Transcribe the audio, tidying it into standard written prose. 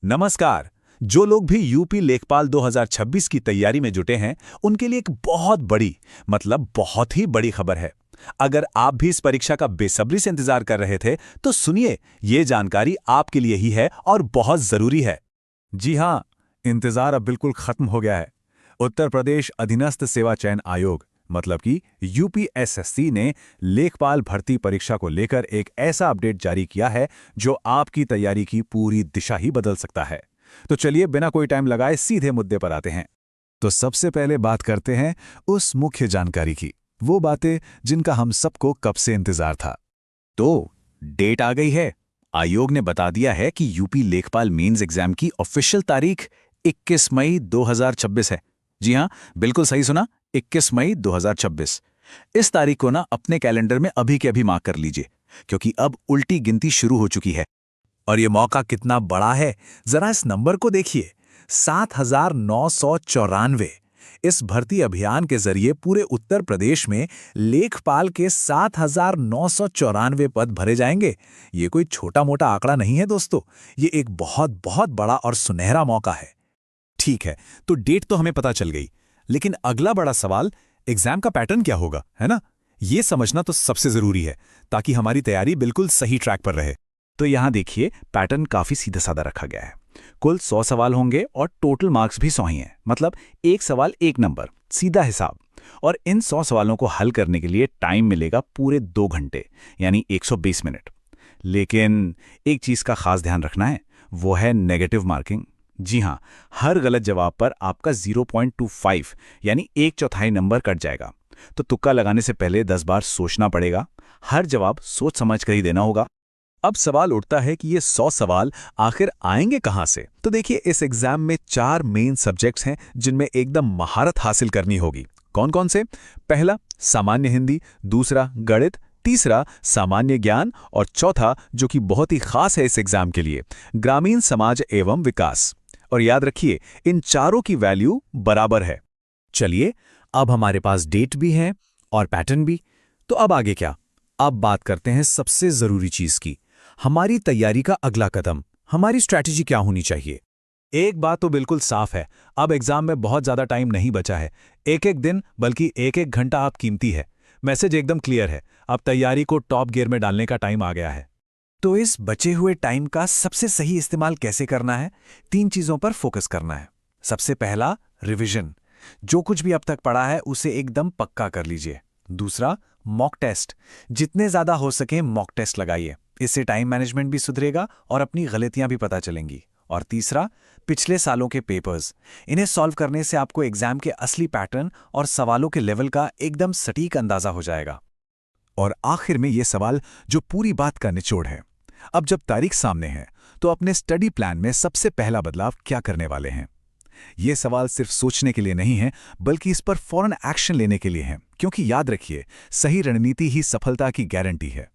नमस्कार। जो लोग भी यूपी लेखपाल 2026 की तैयारी में जुटे हैं, उनके लिए एक बहुत बड़ी, मतलब बहुत ही बड़ी खबर है। अगर आप भी इस परीक्षा का बेसब्री से इंतजार कर रहे थे, तो सुनिए, ये जानकारी आपके लिए ही है और बहुत जरूरी है। जी हाँ, इंतजार अब बिल्कुल खत्म हो गया है। उत्तर प्रदेश अधीनस्थ सेवा चयन आयोग मतलब कि यूपीएसएससी ने लेखपाल भर्ती परीक्षा को लेकर एक ऐसा अपडेट जारी किया है जो आपकी तैयारी की पूरी दिशा ही बदल सकता है। तो चलिए बिना कोई टाइम लगाए सीधे मुद्दे पर आते हैं। तो सबसे पहले बात करते हैं उस मुख्य जानकारी की, वो बातें जिनका हम सबको कब से इंतजार था। तो डेट आ गई है। आयोग ने बता दिया है कि यूपी लेखपाल मेंस एग्जाम की ऑफिशियल तारीख 21 मई 2026 है। जी हाँ, बिल्कुल सही सुना, 21 मई 2026। इस तारीख को ना अपने कैलेंडर में अभी के अभी मार्क कर लीजिए, क्योंकि अब उल्टी गिनती शुरू हो चुकी है। और ये मौका कितना बड़ा है, जरा इस नंबर को देखिए, 7,994। इस भर्ती अभियान के जरिए पूरे उत्तर प्रदेश में लेखपाल के 7,994 पद भरे जाएंगे। ये कोई छोटा मोटा आंकड़ा नहीं है दोस्तों, ये एक बहुत बहुत बड़ा और सुनहरा मौका है। ठीक है, तो डेट तो हमें पता चल गई, लेकिन अगला बड़ा सवाल एग्जाम का पैटर्न क्या होगा, है ना? ये समझना तो सबसे जरूरी है, ताकि हमारी तैयारी बिल्कुल सही ट्रैक पर रहे। तो यहाँ देखिए, पैटर्न काफी सीधा साधा रखा गया है। कुल 100 सवाल होंगे और टोटल मार्क्स भी 100 ही हैं, मतलब एक सवाल एक नंबर, सीधा हिसाब। और इन 100 सवालों को हल करने के लिए टाइम मिलेगा पूरे 2 घंटे, यानी 120 मिनट। लेकिन एक चीज का खास ध्यान रखना है, वो है नेगेटिव मार्किंग। जी हाँ, हर गलत जवाब पर आपका 0.25 यानी 1/4 नंबर कट जाएगा। तो तुक्का लगाने से पहले 10 बार सोचना पड़ेगा। हर जवाब सोच समझ कर ही देना होगा। अब सवाल उठता है कि ये 100 सवाल आखिर आएंगे कहां से? तो देखिए, इस एग्जाम में 4 मेन सब्जेक्ट्स हैं जिनमें एकदम महारत हासिल करनी होगी। कौन कौन से? पहला सामान्य हिंदी, दूसरा गणित, तीसरा सामान्य ज्ञान और चौथा, जो कि बहुत ही खास है इस एग्जाम के लिए, ग्रामीण समाज एवं विकास। और याद रखिए, इन चारों की वैल्यू बराबर है। चलिए, अब हमारे पास डेट भी है और पैटर्न भी। तो अब आगे क्या? अब बात करते हैं सबसे जरूरी चीज की, हमारी तैयारी का अगला कदम, हमारी स्ट्रैटेजी क्या होनी चाहिए। एक बात तो बिल्कुल साफ है, अब एग्जाम में बहुत ज्यादा टाइम नहीं बचा है। एक एक दिन बल्कि एक एक घंटा आप कीमती है। मैसेज एकदम क्लियर है, अब तैयारी को टॉप गियर में डालने का टाइम आ गया है। तो इस बचे हुए टाइम का सबसे सही इस्तेमाल कैसे करना है? 3 चीजों पर फोकस करना है। सबसे पहला, रिवीजन। जो कुछ भी अब तक पढ़ा है उसे एकदम पक्का कर लीजिए। दूसरा, मॉक टेस्ट। जितने ज्यादा हो सके मॉक टेस्ट लगाइए, इससे टाइम मैनेजमेंट भी सुधरेगा और अपनी गलतियां भी पता चलेंगी। और तीसरा, पिछले सालों के पेपर्स। इन्हें सॉल्व करने से आपको एग्जाम के असली पैटर्न और सवालों के लेवल का एकदम सटीक अंदाजा हो जाएगा। और आखिर में ये सवाल जो पूरी बात का निचोड़ है, अब जब तारीख सामने है तो अपने स्टडी प्लान में सबसे पहला बदलाव क्या करने वाले हैं? ये सवाल सिर्फ सोचने के लिए नहीं है, बल्कि इस पर फौरन एक्शन लेने के लिए है, क्योंकि याद रखिए, सही रणनीति ही सफलता की गारंटी है।